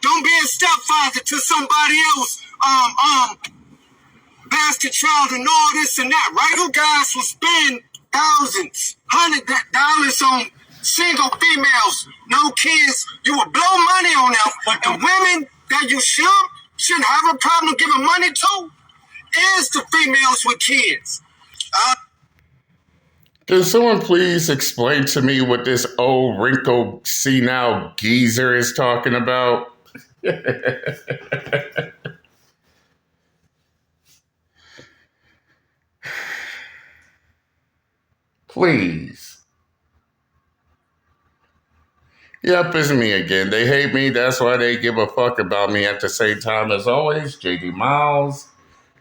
Don't be a stepfather to somebody else. Bastard child and all this and that. Right? You guys will spend thousands, $100 on single females, no kids. You will blow money on them. And women that you shouldn't have a problem giving money to is the females with kids. Can someone please explain to me what this old wrinkled senile geezer is talking about? Please. Yep, it's me again. They hate me. That's why they give a fuck about me at the same time. As always, JD Miles.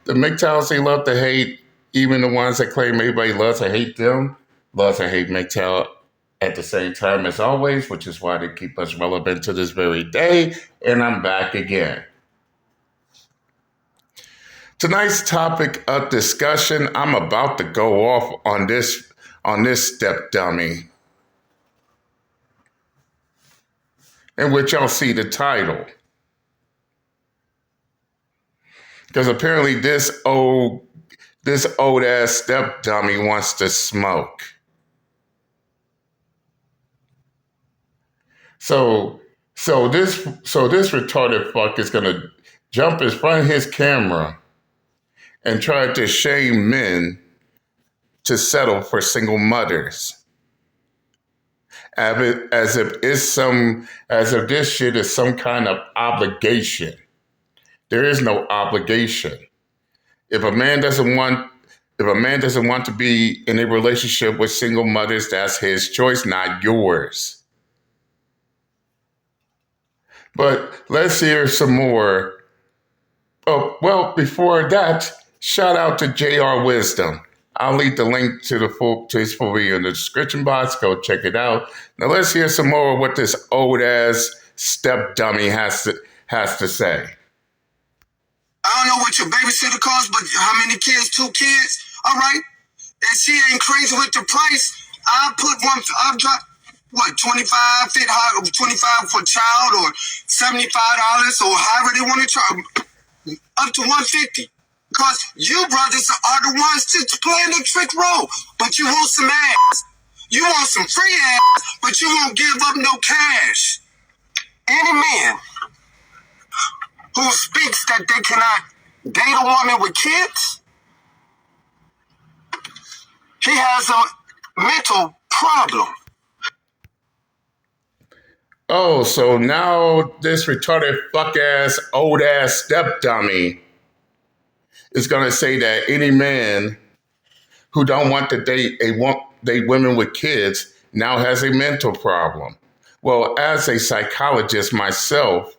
The MGTOWs they love to hate, even the ones that claim everybody loves to hate them, love to hate MGTOW at the same time as always, which is why they keep us relevant to this very day. And I'm back again. Tonight's topic of discussion, I'm about to go off on this step dummy, in which y'all see the title. Because apparently this old ass step dummy wants to smoke. So this retarded fuck is gonna jump in front of his camera and try to shame men to settle for single mothers. As if this shit is some kind of obligation. There is no obligation. If a man doesn't want to be in a relationship with single mothers, that's his choice, not yours. But let's hear some more. Oh, well, before that, shout out to JR Wisdom. I'll leave the link to his full video in the description box. Go check it out. Now let's hear some more of what this old ass step dummy has to say. I don't know what your babysitter costs, but how many kids? 2 kids? All right. And she ain't crazy with the price. I've dropped, what, 25 for a child or $75 or however they want to charge, up to $150. Because you brothers are the ones that's playing the trick role. But you want some ass. You want some free ass, but you won't give up no cash. Any man who speaks that they cannot date a woman with kids, he has a mental problem. Oh, so now this retarded fuck-ass, old-ass step dummy is going to say that any man who don't want to date women with kids now has a mental problem. Well, as a psychologist myself,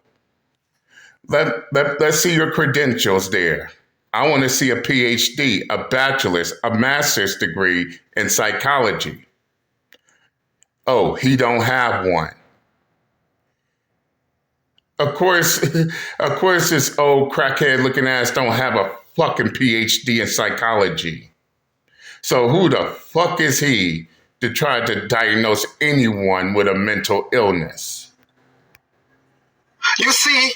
let's see your credentials there. I want to see a PhD, a bachelor's, a master's degree in psychology. Oh, he don't have one. Of course, this old crackhead looking ass don't have a fucking PhD in psychology. So who the fuck is he to try to diagnose anyone with a mental illness? You see,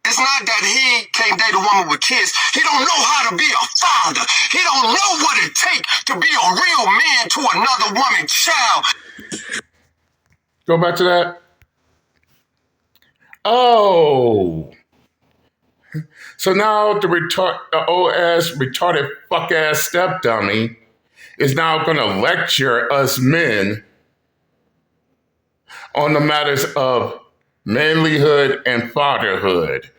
it's not that he can't date a woman with kids. He don't know how to be a father. He don't know what it takes to be a real man to another woman's child. Go back to that. Oh. So now the old ass, retarded fuck ass step dummy is now going to lecture us men on the matters of manlyhood and fatherhood.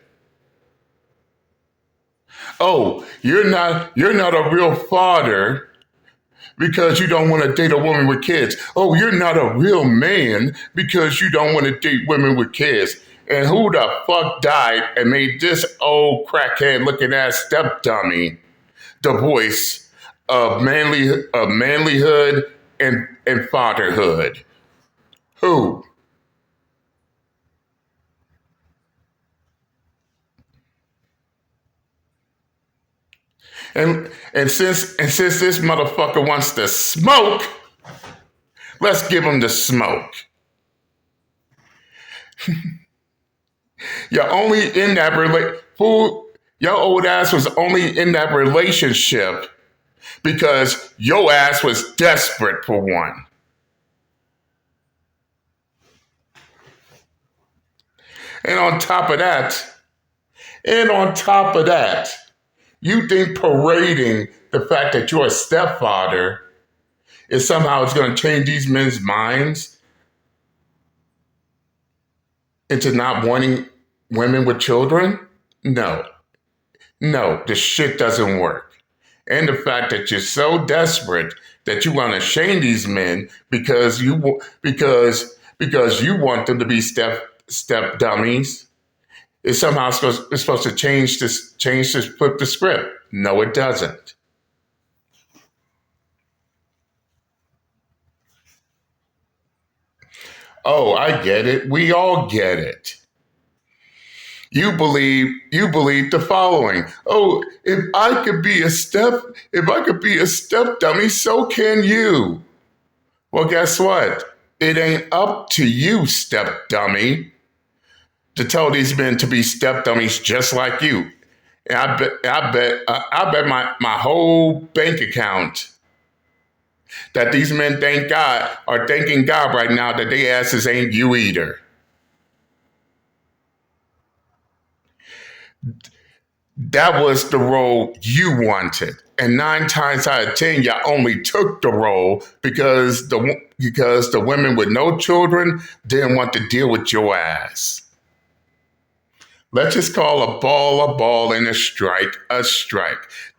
Oh, you're not a real father because you don't want to date a woman with kids. Oh, you're not a real man because you don't want to date women with kids. And who the fuck died and made this old crackhead looking ass step dummy the voice of manlyhood and fatherhood? Who? And since this motherfucker wants to smoke, Let's give him the smoke. You're only in that fool. Your old ass was only in that relationship because your ass was desperate for one. And on top of that, you think parading the fact that you're a stepfather is somehow it's going to change these men's minds into not wanting women with children? No, this shit doesn't work. And the fact that you're so desperate that you want to shame these men because you want them to be step dummies is somehow supposed to change this, flip the script. No, it doesn't. Oh, I get it. We all get it. You believe the following. Oh, if I could be a step dummy, so can you. Well, guess what? It ain't up to you, step dummy, to tell these men to be step dummies just like you. And I bet my whole bank account that these men are thanking God right now that they asses ain't you either. That was the role you wanted. And 9 times out of 10, you only took the role because the women with no children didn't want to deal with your ass. Let's just call a ball, and a strike.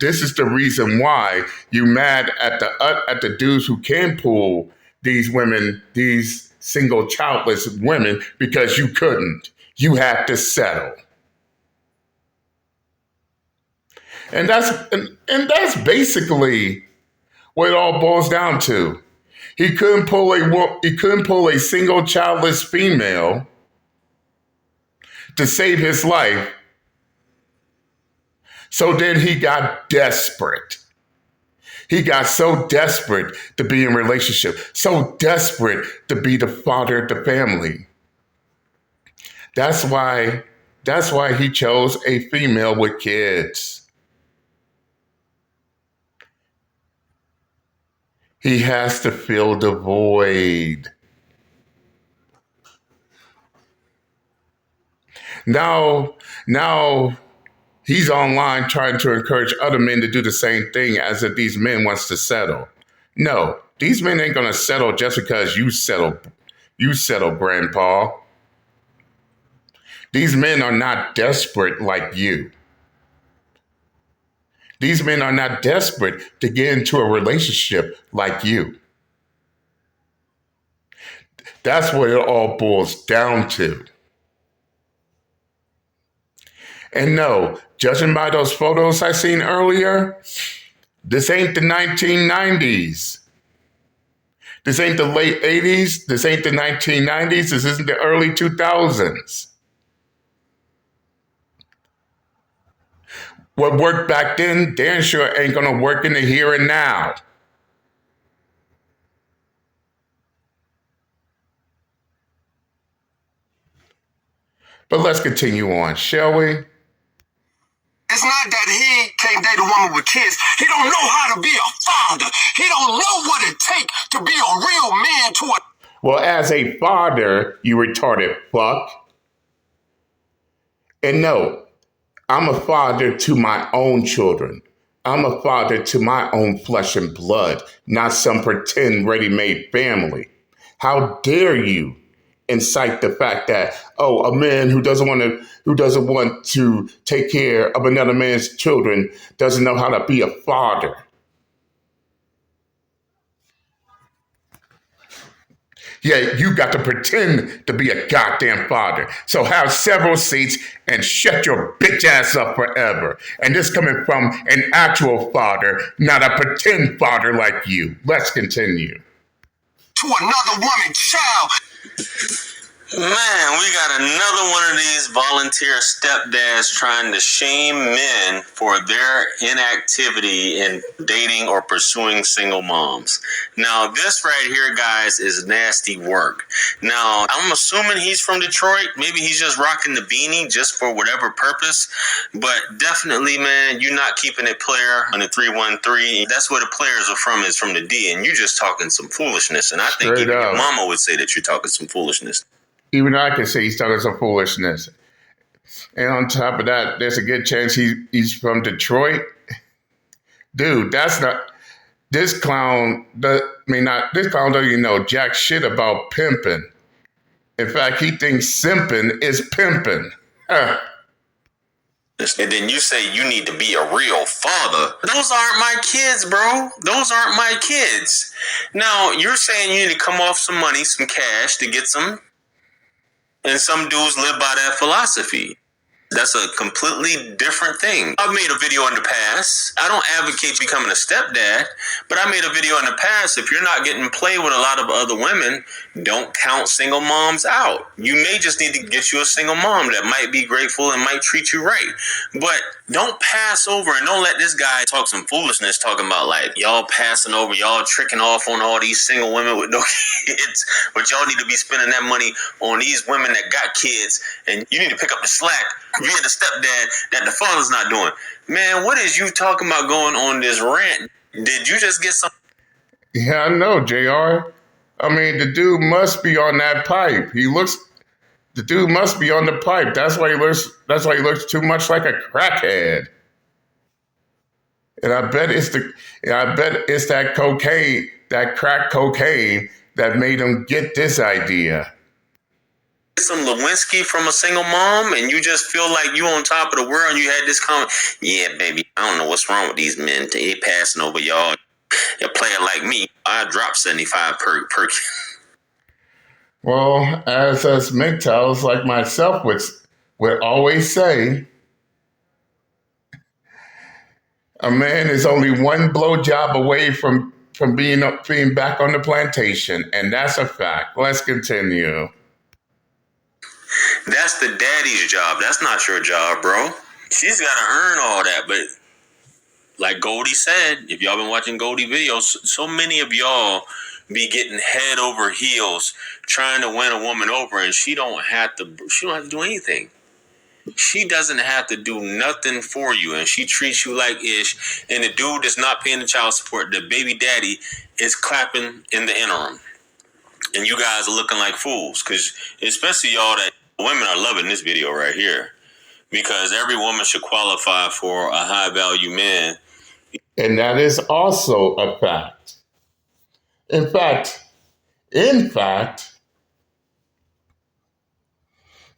This is the reason why you mad at the dudes who can pull these women, these single childless women, because you couldn't. You had to settle. And that's basically what it all boils down to. He couldn't pull a single childless female to save his life. So then he got desperate. He got so desperate to be in a relationship, so desperate to be the father of the family. That's why he chose a female with kids. He has to fill the void. Now he's online trying to encourage other men to do the same thing as if these men wants to settle. No, these men ain't gonna settle just because you settle, grandpa. These men are not desperate like you. These men are not desperate to get into a relationship like you. That's what it all boils down to. And no, judging by those photos I seen earlier, this ain't the 1990s. This ain't the late 80s. This ain't the 1990s. This isn't the early 2000s. What worked back then, damn sure ain't gonna work in the here and now. But let's continue on, shall we? It's not that he can't date a woman with kids. He don't know how to be a father. He don't know what it takes to be a real man to a... Well, as a father, you retarded fuck. And no, I'm a father to my own children. I'm a father to my own flesh and blood, not some pretend ready-made family. How dare you incite the fact that, oh, a man who doesn't want to take care of another man's children doesn't know how to be a father. Yeah, you got to pretend to be a goddamn father. So have several seats and shut your bitch ass up forever. And this coming from an actual father, not a pretend father like you. Let's continue. To another woman, child. Man, we got another one of these volunteer stepdads trying to shame men for their inactivity in dating or pursuing single moms. Now, this right here, guys, is nasty work. Now, I'm assuming he's from Detroit. Maybe he's just rocking the beanie just for whatever purpose. But definitely, man, you're not keeping it player on the 313. That's where the players are from, is from the D. And you're just talking some foolishness. And I think Straight even your up. mama would say that you're talking some foolishness. Even I can say he's talking some foolishness. And on top of that, there's a good chance he's from Detroit. Dude, that's not... This clown this clown doesn't even know jack shit about pimping. In fact, he thinks simping is pimping. And then you say you need to be a real father. Those aren't my kids, bro. Those aren't my kids. Now, you're saying you need to come off some money, some cash to get some. And some dudes live by that philosophy. That's a completely different thing. I've made a video in the past. I don't advocate becoming a stepdad, but I made a video in the past. If you're not getting played with a lot of other women, don't count single moms out. You may just need to get you a single mom that might be grateful and might treat you right. But don't pass over and don't let this guy talk some foolishness talking about like y'all passing over, y'all tricking off on all these single women with no kids. But y'all need to be spending that money on these women that got kids, and you need to pick up the slack being the stepdad that the father's not doing. Man, what is you talking about going on this rant? Did you just get some? Yeah, I know, JR. I mean, the dude must be on that pipe. The dude must be on the pipe. That's why he looks too much like a crackhead. And I bet it's that cocaine, that crack cocaine that made him get this idea. Some Lewinsky from a single mom and you just feel like you on top of the world and you had this comment, yeah, baby, I don't know what's wrong with these men. They passing over y'all. A player like me, I drop 75 per. Well, as us MGTOWs like myself would always say, a man is only one blowjob away from being back on the plantation, and that's a fact. Let's continue. That's the daddy's job. That's not your job, bro. She's got to earn all that. But like Goldie said, if y'all been watching Goldie videos, so many of y'all be getting head over heels trying to win a woman over, and she don't have to do anything. She doesn't have to do nothing for you, and she treats you like ish. And the dude that's not paying the child support, the baby daddy, is clapping in the interim. And you guys are looking like fools, because especially y'all that women are loving this video right here, because every woman should qualify for a high value man. And that is also a fact. In fact,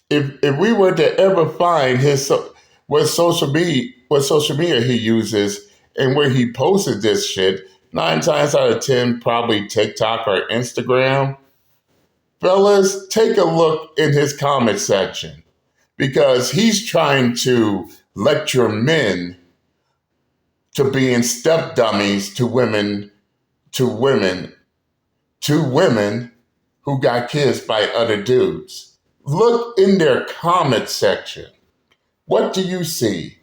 if we were to ever find what social media he uses and where he posted this shit, 9 times out of 10, probably TikTok or Instagram. Fellas, take a look in his comment section, because he's trying to lecture men to being step dummies to women who got kissed by other dudes. Look in their comment section. What do you see?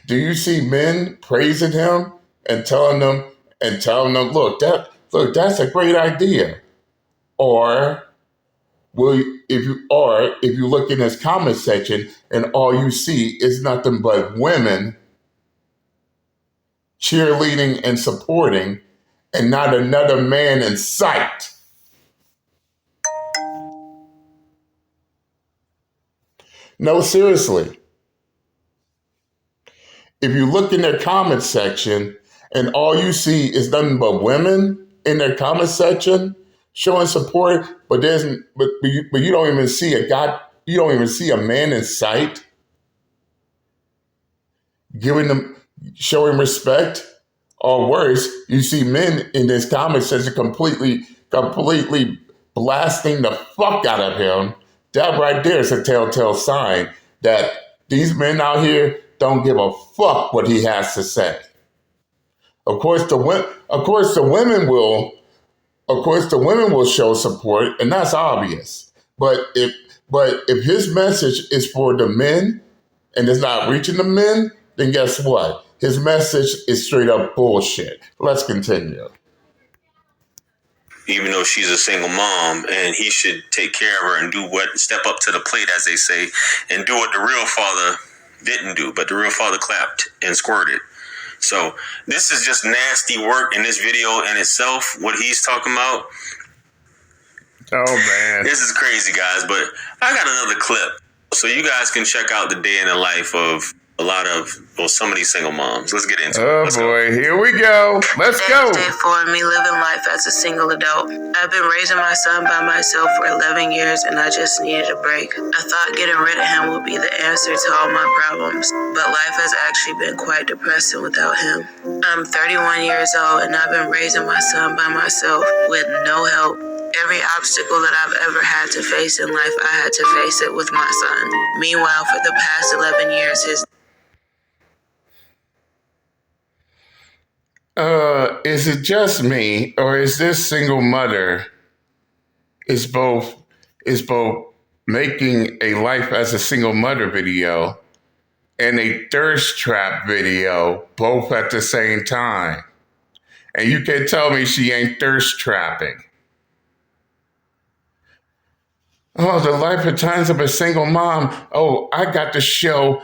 Do you see men praising him and telling them, look, that's a great idea? Or if you look in his comment section and all you see is nothing but women cheerleading and supporting and not another man in sight. No, seriously. If you look in their comment section and all you see is nothing but women in their comment section showing support, but you don't even see you don't even see a man in sight showing respect, or worse, you see men in this comment section completely blasting the fuck out of him. That right there is a telltale sign that these men out here don't give a fuck what he has to say. Of course, the women will Of course, the women will show support, and that's obvious. But if his message is for the men and it's not reaching the men, then guess what? His message is straight up bullshit. Let's continue. Even though she's a single mom, and he should take care of her and step up to the plate, as they say, and do what the real father didn't do. But the real father clapped and squirted. So this is just nasty work in this video in itself, what he's talking about. Oh, man. This is crazy, guys, but I got another clip. So you guys can check out the day in the life of some of these single moms. Let's get into it. Oh, boy. Here we go. Let's go. Day for me living life as a single adult. I've been raising my son by myself for 11 years, and I just needed a break. I thought getting rid of him would be the answer to all my problems, but life has actually been quite depressing without him. I'm 31 years old, and I've been raising my son by myself with no help. Every obstacle that I've ever had to face in life, I had to face it with my son. Meanwhile, for the past 11 years, is it just me, or is this single mother is both making a life as a single mother video and a thirst trap video both at the same time? And you can tell me she ain't thirst trapping. Oh, the life and times of a single mom. Oh, I got to show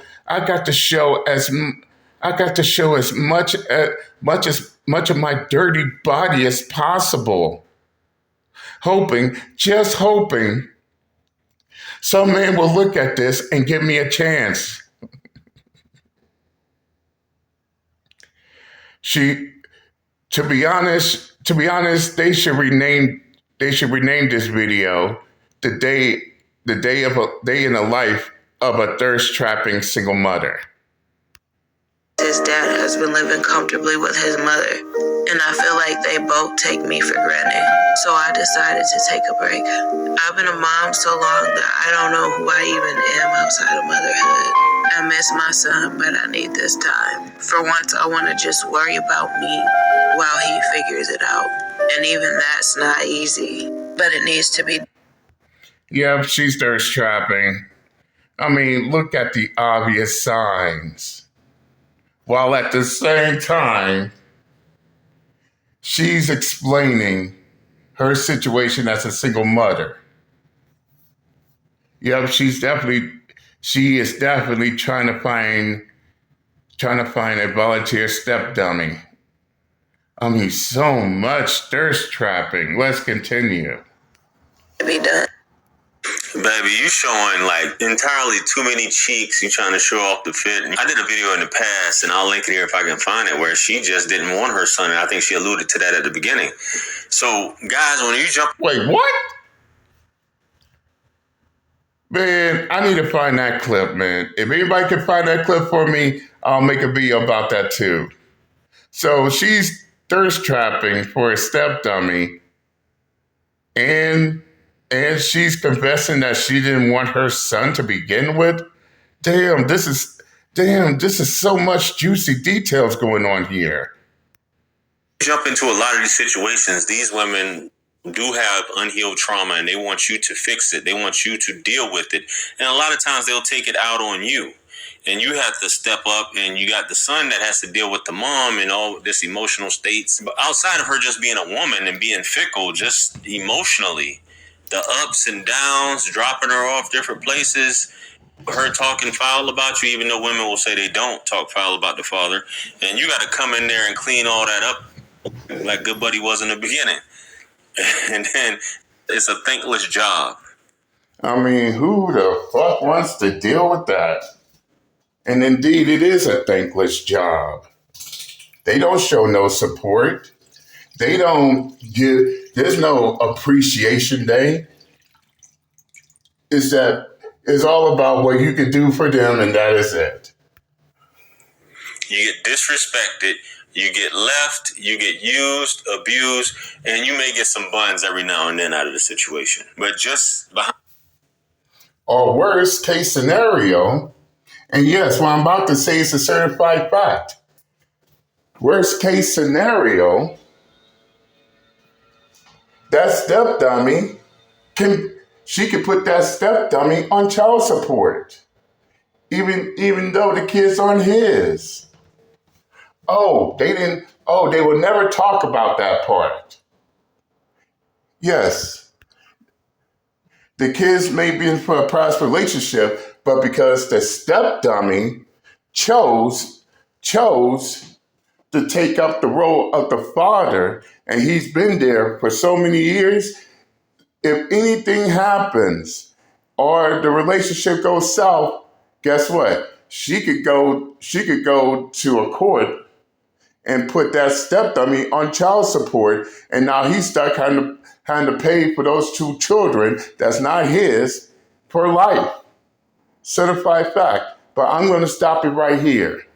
as much of my dirty body as possible. Just hoping, some man will look at this and give me a chance. To be honest, they should rename this video the day in the life of a thirst trapping single mother. his dad has been living comfortably with his mother, and I feel like they both take me for granted. So I decided to take a break. I've been a mom so long that I don't know who I even am outside of motherhood. I miss my son, but I need this time. For once, I want to just worry about me while he figures it out. And even that's not easy, but it needs to be. Yep, she's thirst trapping. I mean, look at the obvious signs. While at the same time, she's explaining her situation as a single mother. Yep, she is definitely trying to find a volunteer step dummy. I mean, so much thirst trapping. Let's continue. Be done. Baby, you showing like entirely too many cheeks. You trying to show off the fit. I did a video in the past, and I'll link it here if I can find it, where she just didn't want her son, and I think she alluded to that at the beginning. So, guys, when you jump... Wait, what? Man, I need to find that clip, man. If anybody can find that clip for me, I'll make a video about that too. So she's thirst trapping for a step dummy, and she's confessing that she didn't want her son to begin with. Damn, this is so much juicy details going on here. Jump into a lot of these situations. These women do have unhealed trauma, and they want you to fix it. They want you to deal with it. And a lot of times they'll take it out on you. And you have to step up, and you got the son that has to deal with the mom and all this emotional states. But outside of her just being a woman and being fickle, just emotionally, the ups and downs, dropping her off different places, her talking foul about you, even though women will say they don't talk foul about the father. And you got to come in there and clean all that up like Good Buddy was in the beginning. And then it's a thankless job. I mean, who the fuck wants to deal with that? And indeed, it is a thankless job. They don't show no support. They don't give, there's no appreciation day. It's all about what you can do for them, and that is it. You get disrespected, you get left, you get used, abused, and you may get some buns every now and then out of the situation. But just behind... Or worst case scenario, and yes, what I'm about to say is a certified fact. Worst case scenario, that step dummy she could put that step dummy on child support, even though the kids aren't his. Oh, they didn't. Oh, they will never talk about that part. Yes, the kids may be in for a past relationship, but because the step dummy chose to take up the role of the father, and he's been there for so many years. If anything happens or the relationship goes south, guess what? She could go to a court and put that step dummy on child support, and now he's stuck having to pay for those two children that's not his for life. Certified fact. But I'm going to stop it right here.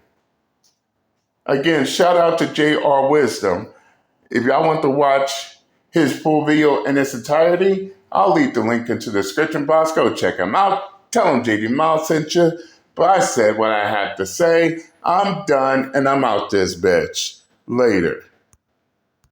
Again, shout out to JR Wisdom. If y'all want to watch his full video in its entirety, I'll leave the link into the description box. Go check him out. Tell him JD Miles sent you. But I said what I had to say. I'm done and I'm out this bitch. Later.